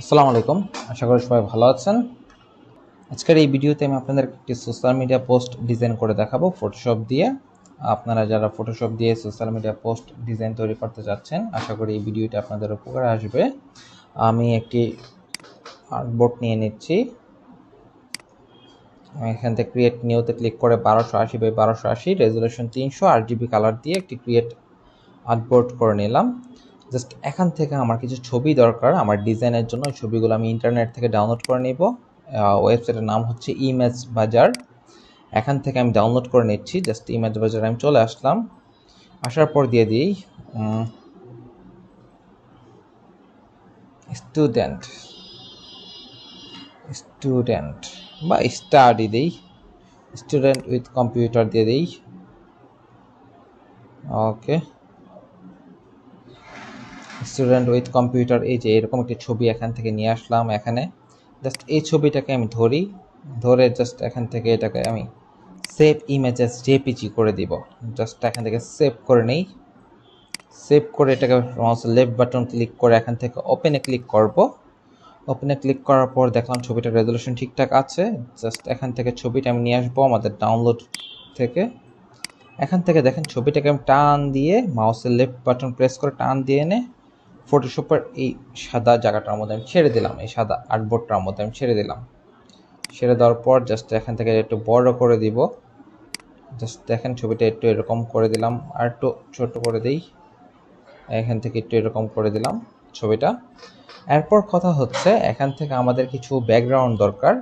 আসসালামু আলাইকুম। আশা করি সবাই ভালো আছেন। আজকের এই ভিডিওতে আমি আপনাদের একটি সোশ্যাল মিডিয়া পোস্ট ডিজাইন করে দেখাবো ফটোশপ দিয়ে। আপনারা যারা ফটোশপ দিয়ে সোশ্যাল মিডিয়া পোস্ট ডিজাইন তৈরি করতে যাচ্ছেন, আশা করি এই ভিডিওটা আপনাদের উপকারে আসবে। আমি একটি আর্টবোর্ড নিয়ে নিচ্ছি। আমি এখান থেকে ক্রিয়েট নিউতে ক্লিক করে 1280 বাই 1280 রেজুলেশন 300 RGB কালার দিয়ে একটি ক্রিয়েট আর্টবোর্ড করে নিলাম। জাস্ট এখান থেকে আমার কিছু ছবি দরকার আমার ডিজাইনের জন্য। ওই ছবিগুলো আমি ইন্টারনেট থেকে ডাউনলোড করে নিব। ওয়েবসাইটের নাম হচ্ছে ইমেজ বাজার। এখান থেকে আমি ডাউনলোড করে নিচ্ছি। জাস্ট ইমেজ বাজারে আমি চলে আসলাম। আসার পর দিয়ে দিই স্টুডেন্ট স্টুডেন্ট বা স্টাডি দিই, স্টুডেন্ট উইথ কম্পিউটার দিয়ে দিই। ওকে, স্টুডেন্ট উইথ কম্পিউটার, এই যে এরকম একটি ছবি এখান থেকে নিয়ে আসলাম। এখানে জাস্ট এই ছবিটাকে আমি ধরে জাস্ট এখান থেকে এটাকে আমি সেভ ইমেজেস জেপিজি করে দিব। জাস্ট এখান থেকে সেভ করে নেই। সেভ করে এটাকে মাউসের লেফট বাটন ক্লিক করে এখান থেকে ওপেনে ক্লিক করব। ওপেনে ক্লিক করার পর দেখলাম ছবিটার রেজলিউশন ঠিকঠাক আছে। জাস্ট এখান থেকে ছবিটা আমি নিয়ে আসবো আমাদের ডাউনলোড থেকে। এখান থেকে দেখেন ছবিটাকে আমি টান দিয়ে মাউসের লেফট বাটন প্রেস করে টান দিয়ে এনে ফটোশপের এই সাদা জায়গাটার মধ্যে আমি ছেড়ে দিলাম। এই সাদা আর্টবোর্ডটার মধ্যে আমি ছেড়ে দিলাম। ছেড়ে দেওয়ার পর জাস্ট এখান থেকে একটু বড় করে দিব। জাস্ট দেখেন ছবিটা একটু এরকম করে দিলাম, আর একটু ছোট করে দিই। এখান থেকে একটু এরকম করে দিলাম ছবিটা। এরপর কথা হচ্ছে এখান থেকে আমাদের কিছু ব্যাকগ্রাউন্ড দরকার।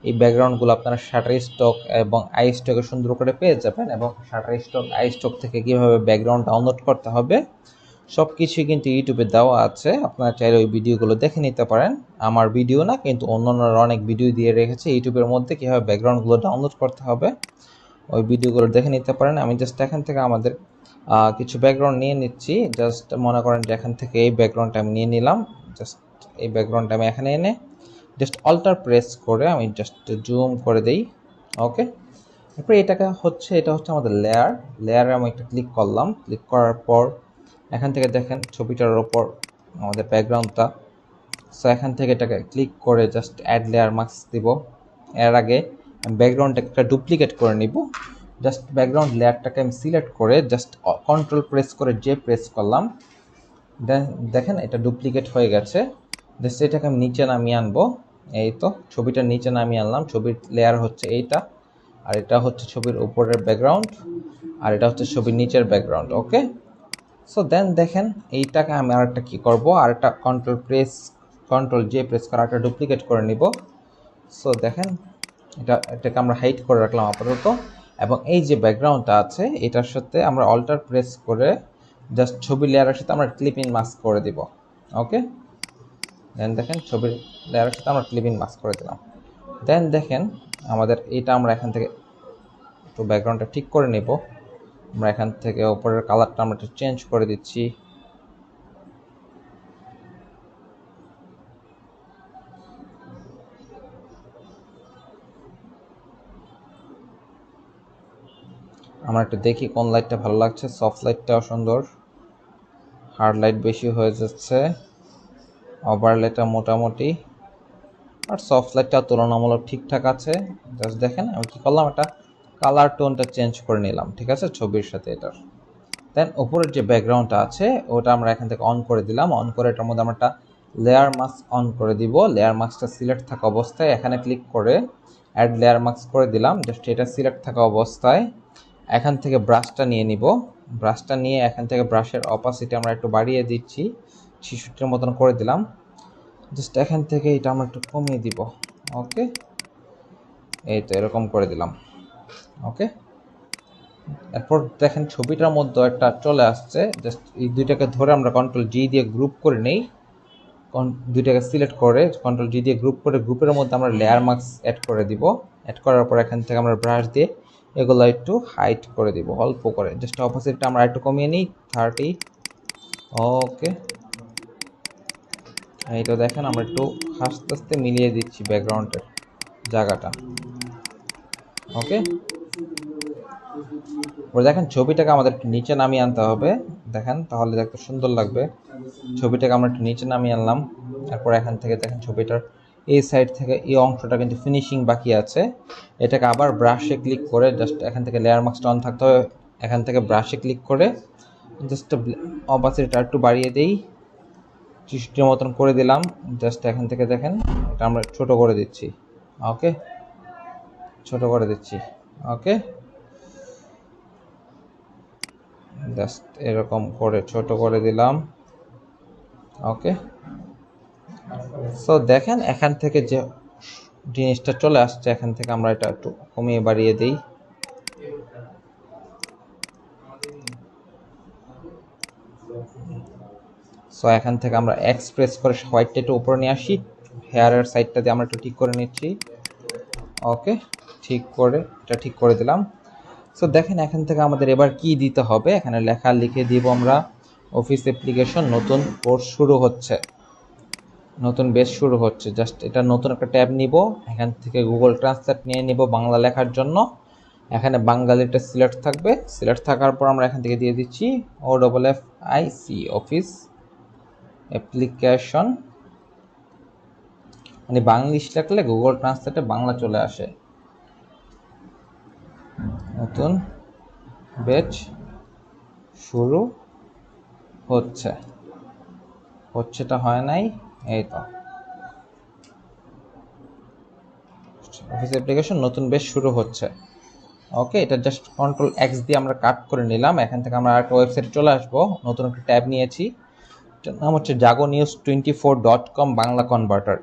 এই ব্যাকগ্রাউন্ডগুলো আপনারা শাটার স্টক এবং আই স্টকে সুন্দর করে পেয়ে যাবেন। এবং শাটার স্টক আই স্টক থেকে কীভাবে ব্যাকগ্রাউন্ড ডাউনলোড করতে হবে সব কিছুই কিন্তু ইউটিউবে দেওয়া আছে। আপনারা চাইলে ওই ভিডিওগুলো দেখে নিতে পারেন। আমার ভিডিও না, কিন্তু অন্যান্যরা অনেক ভিডিও দিয়ে রেখেছে ইউটিউবের মধ্যে কীভাবে ব্যাকগ্রাউন্ডগুলো ডাউনলোড করতে হবে, ওই ভিডিওগুলো দেখে নিতে পারেন। আমি জাস্ট এখান থেকে আমাদের কিছু ব্যাকগ্রাউন্ড নিয়ে নিচ্ছি। জাস্ট মনে করেন যে এখান থেকে এই ব্যাকগ্রাউন্ডটা আমি নিয়ে নিলাম। জাস্ট এই ব্যাকগ্রাউন্ডটা আমি এখানে এনে জাস্ট অল্টার প্রেস করে আমি জাস্ট জুম করে দেই। ওকে, এরপরে এটা হচ্ছে আমাদের লেয়ারে আমি একটা ক্লিক করলাম। ক্লিক করার পর এখান থেকে দেখেন ছবিটার ওপর আমাদের ব্যাকগ্রাউন্ডটা। সো এখান থেকে এটাকে ক্লিক করে জাস্ট অ্যাড লেয়ার মাস্ক দিব। এর আগে ব্যাকগ্রাউন্ডটা একটা ডুপ্লিকেট করে নিব। জাস্ট ব্যাকগ্রাউন্ড লেয়ারটাকে আমি সিলেক্ট করে জাস্ট কন্ট্রোল প্রেস করে প্রেস করলাম। দেন দেখেন এটা ডুপ্লিকেট হয়ে গেছে। জাস্ট এটাকে আমি নিচে নামিয়ে আনবো। এই তো ছবিটা নিচে নামিয়ে আনলাম। ছবির লেয়ার হচ্ছে এইটা, আর এটা হচ্ছে ছবির উপরের ব্যাকগ্রাউন্ড, আর এটা হচ্ছে ছবির নিচের ব্যাকগ্রাউন্ড। ওকে, সো দেন দেখেন এইটাকে আমি আরেকটা কী করবো, আরেকটা কন্ট্রোল প্রেস করে একটা ডুপ্লিকেট করে নিব। সো দেখেন এটাকে আমরা হাইড করে রাখলাম আপাতত। এবং এই যে ব্যাকগ্রাউন্ডটা আছে এটার সাথে আমরা অল্টার প্রেস করে জাস্ট ছবির লেয়ারের সাথে আমরা ক্লিপ ইন মাস্ক করে দিব। ওকে, দেন দেখেন ছবির লেয়ারের সাথে আমরা ক্লিপ ইন মাস্ক করে দিলাম। দেন দেখেন আমাদের এটা আমরা এখান থেকে একটু ব্যাকগ্রাউন্ডটা ঠিক করে নেব। আমরা এখান থেকে উপরের কালারটা আমরা একটু চেঞ্জ করে দিচ্ছি। আমরা একটু দেখি কোন লাইটটা ভালো লাগছে। সফট লাইটটাও সুন্দর, হার্ড লাইট বেশি হয়ে যাচ্ছে, ওভারলেটা মোটামুটি, আর সফট লাইটটা তুলনামূলক ঠিকঠাক আছে। জাস্ট দেখেন আমি কি করলাম, একটা কালার টোনটা চেঞ্জ করে নিলাম, ঠিক আছে, ছবির সাথে এটার। দেন উপরের যে ব্যাকগ্রাউন্ডটা আছে ওটা আমরা এখান থেকে অন করে দিলাম। অন করে এটার মধ্যে আমরা একটা লেয়ার মাস্ক অন করে দিব। লেয়ার মাস্কটা সিলেক্ট থাকা অবস্থায় এখানে ক্লিক করে অ্যাড লেয়ার মাস্ক করে দিলাম। জাস্ট এটা সিলেক্ট থাকা অবস্থায় এখান থেকে ব্রাশটা নিয়ে নিব। ব্রাশটা নিয়ে এখান থেকে ব্রাশের অপাসিটি আমরা একটু বাড়িয়ে দিচ্ছি, 66-র মতন করে দিলাম। জাস্ট এখান থেকে এটা আমরা একটু কমিয়ে দিব। ওকে, এই তো এরকম করে দিলাম। ওকে, এরপর দেখেন ছবিটার মধ্যে একটা চলে আসছে। জাস্ট এই দুইটাকে ধরে আমরা কন্ট্রোল জি দিয়ে গ্রুপ করে নেই। দুইটাকে সিলেক্ট করে কন্ট্রোল জি দিয়ে গ্রুপ করে গ্রুপের মধ্যে আমরা লেয়ার মাস্ক অ্যাড করে দিব। অ্যাড করার পর এখান থেকে আমরা ব্রাশ দিয়ে এগুলো একটু হাইট করে দিব অল্প করে। জাস্ট অপোজিটটা আমরা একটু কমিয়ে নিই 30। ওকে, এই তো দেখেন আমরা একটু আস্তে আস্তে মিলিয়ে দিচ্ছি ব্যাকগ্রাউন্ডের জায়গাটা। ওকে, দেখেন ছবিটাকে আমাদের একটু নিচে নামিয়ে আনতে হবে। দেখেন তাহলে দেখতে সুন্দর লাগবে। ছবিটাকে আমরা একটু নিচে নামিয়ে আনলাম। তারপর এখান থেকে দেখেন ছবিটার এই সাইড থেকে এই অংশটা কিন্তু ফিনিশিং বাকি আছে। এটাকে আবার ব্রাশে ক্লিক করে জাস্ট এখান থেকে লেয়ার মাস্কটা অন থাকতে হবে, এখান থেকে ব্রাশে ক্লিক করে জাস্ট অপাসিটিটা একটু বাড়িয়ে দিই, 60 মতন করে দিলাম। জাস্ট এখান থেকে দেখেন এটা আমরা ছোট করে দিচ্ছি। ওকে, ছোট করে দিচ্ছি। ওকে, জাস্ট এরকম করে ছোট করে দিলাম। ওকে, সো দেখেন এখান থেকে যে জিনিসটা চলে আসছে, এখান থেকে আমরা এটা একটু কমিয়ে বাড়িয়ে দিই। সো এখান থেকে আমরা এক্সপ্রেস করে হোয়াইটটা একটু উপরে নিয়ে আসি, হেয়ারের সাইডটা দিয়ে আমরা একটু ঠিক করে নিচ্ছি। ওকে, ঠিক করে এটা ঠিক করে দিলাম। সো দেখেন এখান থেকে আমাদের এবার কি দিতে হবে, এখানে লেখা লিখে দিব আমরা অফিস অ্যাপ্লিকেশন নতুন কোর্স শুরু হচ্ছে, নতুন বেস শুরু হচ্ছে। জাস্ট এটা নতুন একটা ট্যাব নিব, এখান থেকে গুগল ট্রান্সলেট নিয়ে নিব বাংলা লেখার জন্য। এখানে বাঙালিটা সিলেক্ট থাকবে, সিলেক্ট থাকার পর আমরা এখান থেকে দিয়ে দিচ্ছি OFFIC অফিস অ্যাপ্লিকেশন, মানে বাংলিশ লিখলে গুগল ট্রান্সলেটে বাংলা চলে আসে। নতুন ব্যাচ শুরু হচ্ছে, হচ্ছেটা হয় নাই, এই তো অফিস অ্যাপ্লিকেশন নতুন বেশ শুরু হচ্ছে। ওকে, এটা জাস্ট Ctrl+X দিয়ে আমরা কাট করে নিলাম। এখান থেকে আমরা একটা ওয়েবসাইটে চলে আসবো, নতুন একটা ট্যাব নিয়েছি, এটার নাম হচ্ছে jagonews24.com বাংলা কনভার্টার।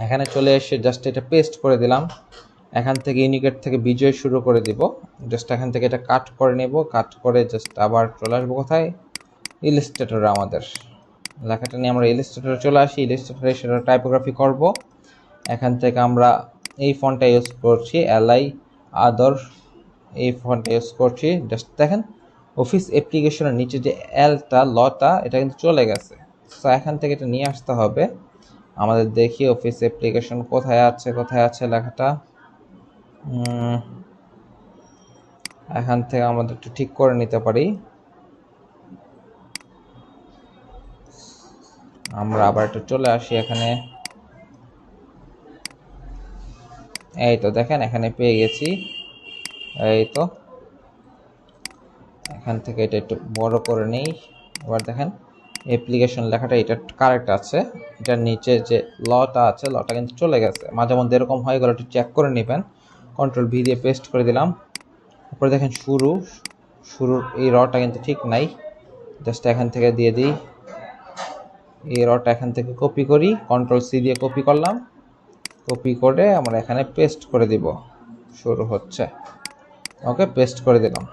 এখানে চলে এসে জাস্ট এটা পেস্ট করে দিলাম। এখান থেকে ইউনিকেট থেকে বিজয় শুরু করে দিব। জাস্ট এখান থেকে এটা কাট করে নেব, কাট করে জাস্ট আবার চলে আসবো কোথায়, ইলাস্ট্রেটরে। আমাদের লেখাটা নিয়ে আমরা ইলাস্ট্রেটরে চলে আসি, ইলাস্ট্রেটরে সেটা টাইপোগ্রাফি করব। এখান থেকে আমরা এই ফন্টটা ইউজ করছি, LI আদর, এই ফন্টটা ইউজ করছি। জাস্ট দেখেন অফিস অ্যাপ্লিকেশনের নিচে যে এলটা লটা এটা কিন্তু চলে গেছে। সো এখান থেকে এটা নিয়ে আসতে হবে আমাদের। দেখি অফিস অ্যাপ্লিকেশন কোথায় আছে, কোথায় আছে লেখাটা। এখান থেকে আমাদের একটু ঠিক করে নিতে পারি। আমরা আবার একটু চলে আসি এখানে, এই তো দেখেন এখানে পেয়ে গেছি। এই তো এখান থেকে এটা একটু বড় করে নেই। এবার দেখেন অ্যাপ্লিকেশন লেখাটা এটা কারেক্ট আছে, এটার নিচে যে লটা আছে লটা কিন্তু চলে গেছে। মাঝে মধ্যে এরকম হয়, এগুলো একটু চেক করে নেবেন। Ctrl+V দিয়ে পেস্ট করে দিলাম। তারপরে দেখেন শুরুর এই রটা কিন্তু ঠিক নাই, জাস্ট এখান থেকে দিয়ে দিই। এই রটা এখান থেকে কপি করি, Ctrl+C দিয়ে কপি করলাম, কপি করে আমরা এখানে পেস্ট করে দিব, শুরু হচ্ছে। ওকে, পেস্ট করে দিলাম।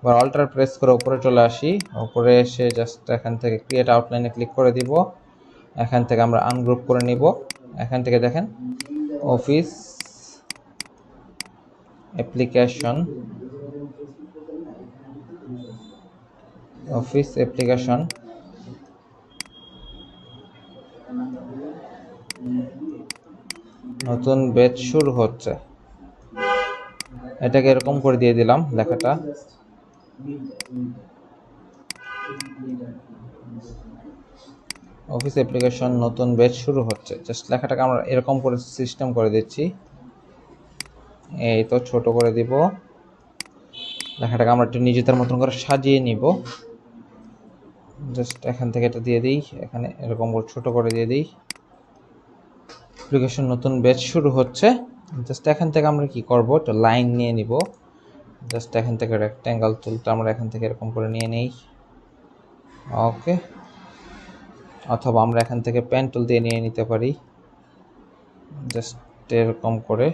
এবার অল্টার প্রেস করে উপরে চলে আসি, উপরে এসে জাস্ট এখান থেকে ক্রিয়েট আউটলাইনে ক্লিক করে দিব। এখান থেকে আমরা আনগ্রুপ করে নিব। এখান থেকে দেখেন অফিস অ্যাপ্লিকেশন, অফিস অ্যাপ্লিকেশন নতুন ব্যাচ শুরু হচ্ছে, এটাকে এরকম করে দিয়ে দিলাম লেখাটা। অফিস অ্যাপ্লিকেশন নতুন ব্যাচ শুরু হচ্ছে, জাস্ট লেখাটাকে আমরা এরকম করে সিস্টেম করে দিচ্ছি। এই তো ছোট করে দিব লেখাটাকে, আমরা একটু নিজেদের মতন করে সাজিয়ে নিব। জাস্ট এখান থেকে এটা দিয়ে দিই, এখানে এরকম করে ছোট করে দিয়ে দিই। অ্যাপ্লিকেশন নতুন ব্যাচ শুরু হচ্ছে। জাস্ট এখান থেকে আমরা কি করব, একটা লাইন নিয়ে নিব। জাস্ট এখান থেকে রেক্ট্যাঙ্গেল টুলটা আমরা এখান থেকে এরকম করে নিয়ে নেই। ওকে, অথবা আমরা এখান থেকে পেন টুল দিয়ে নিয়ে নিতে পারি, জাস্ট এরকম করে।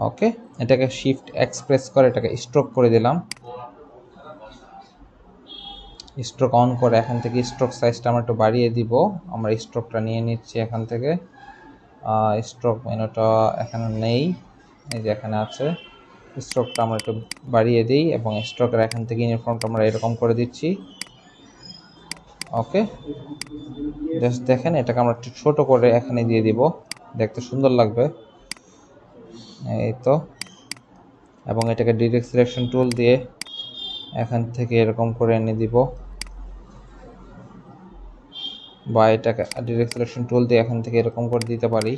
ওকে, এটাকে শিফট এক্সপ্রেস করে এটাকে স্ট্রোক করে দিলাম। স্ট্রোক অন করে এখান থেকে স্ট্রোক সাইজটা আমরা একটু বাড়িয়ে দিব। আমরা স্ট্রোকটা নিয়ে নিচ্ছি এখান থেকে। স্ট্রোক মেনুটা এখানে নেই, এই যে এখানে আছে। স্ট্রোকটা আমরা একটু বাড়িয়ে দিই এবং স্ট্রোকের এখান থেকে ইউনিফর্মটা আমরা এরকম করে দিচ্ছি। ওকে, জাস্ট দেখেন এটাকে আমরা একটু ছোট করে এখানে দিয়ে দিব, দেখতে সুন্দর লাগবে। এই তো, এবং এটাকে ডিরেক্ট সিলেকশন টুল দিয়ে এখান থেকে এরকম করে এনে দিব, বা এটাকে ডিরেক্ট সিলেকশন টুল দিয়ে এখান থেকে এরকম করে দিতে পারি।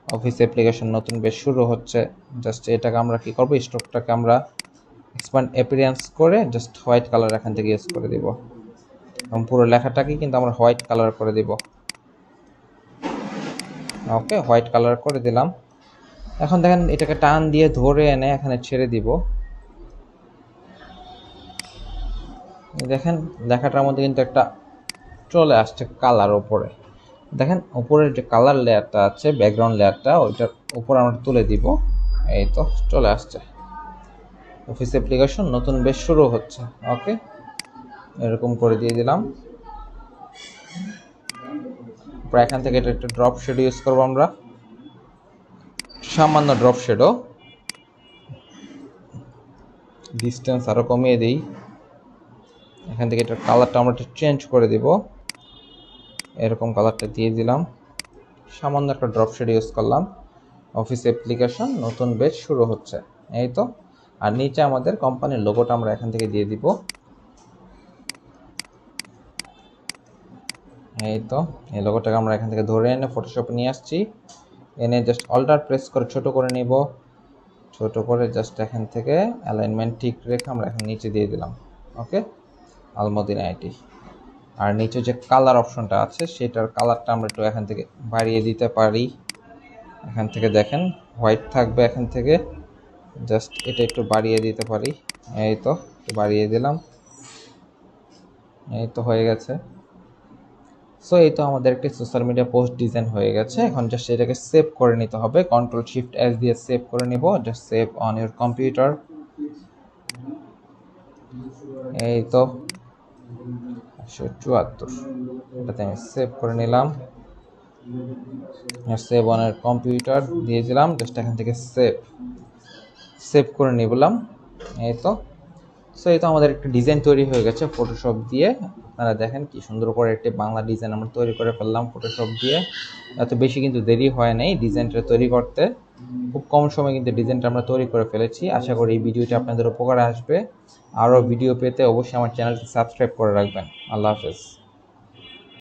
অফিস অ্যাপ্লিকেশন নতুন বেশ শুরু হচ্ছে। জাস্ট এটাকে আমরা কি করব, স্ট্রোকটাকে আমরা এক্সপ্যান্ড অ্যাপিয়ারেন্স করে জাস্ট হোয়াইট কালার এখান থেকে ইউজ করে দিব, এবং পুরো লেখাটাকে কিন্তু আমরা হোয়াইট কালার করে দিব। ওকে, হোয়াইট কালার করে দিলাম। এখন দেখেন এটাকে টান দিয়ে ধরে এনে এখানে ছেড়ে দিব। দেখেন লেখাটার মধ্যে কিন্তু একটা চলে আসছে কালার ওপরে। দেখেন উপরের যে কালার লেয়ারটা আছে, ব্যাকগ্রাউন্ড লেয়ারটা, ওইটার উপর আমরা তুলে দিব। এই তো চলে আসছে। অফিস অ্যাপ্লিকেশন নতুন বেশ শুরু হচ্ছে। ওকে, এরকম করে দিয়ে দিলাম। এখান থেকে এটা একটা ড্রপ শেডো ইউজ করবো আমরা, সামান্য ড্রপ শেডো, ডিস্টেন্স আরো কমিয়ে দিই। এখান থেকে এটার কালারটা আমরা একটু চেঞ্জ করে দিব, এরকম কালারটা দিয়ে দিলাম। সামান্য একটা ড্রপ শেড ইউজ করলাম। অফিস অ্যাপ্লিকেশন নতুন বেশ শুরু হচ্ছে। এই তো। আর নিচে আমাদের কোম্পানির লোগোটা আমরা এখান থেকে দিয়ে দিব। এই তো, এই লোগোটাকে আমরা এখান থেকে ধরে এনে ফটোশপে নিয়ে আসছি। এনে জাস্ট অল্টার প্রেস করে ছোট করে নিব। ছোট করে জাস্ট এখান থেকে অ্যালাইনমেন্ট ঠিক রেখে আমরা এখন নিচে দিয়ে দিলাম। ওকে, আলমদিনা আইটি। আর নিচে যে কালার অপশনটা আছে সেটার কালারটা আমরা একটু এখান থেকে বাড়িয়ে দিতে পারি। এখান থেকে দেখেন হোয়াইট থাকবে, এখান থেকে জাস্ট এটা একটু বাড়িয়ে দিতে পারি। এই তো, একটু বাড়িয়ে দিলাম। এই তো হয়ে গেছে। সো এই তো আমাদের একটি সোশ্যাল মিডিয়া পোস্ট ডিজাইন হয়ে গেছে। এখন জাস্ট এটাকে সেভ করে নিতে হবে। কন্ট্রোল শিফট এস দিয়ে সেভ করে নিব। Just save on your computer. এই তো 174, এটাতে আমি সেভ করে নিলাম। সেভ অন ইউর কম্পিউটার দিয়ে দিলাম। জাস্ট এখান থেকে সেভ করে নিলাম। এই তো। সো এই তো আমাদের একটা ডিজাইন তৈরি হয়ে গেছে ফটোশপ দিয়ে। আপনারা দেখেন কি সুন্দর করে একটি বাংলা ডিজাইন আমরা তৈরি করে ফেললাম ফটোশপ দিয়ে। এত বেশি কিন্তু দেরি হয় নাই ডিজাইনটা তৈরি করতে, খুব কম সময়ে কিন্তু ডিজাইনটা আমরা তৈরি করে ফেলেছি। আশা করি এই ভিডিওটি আপনাদের উপকারে আসবে। আরও ভিডিও পেতে অবশ্যই আমার চ্যানেলটি সাবস্ক্রাইব করে রাখবেন। আল্লাহ হাফেজ।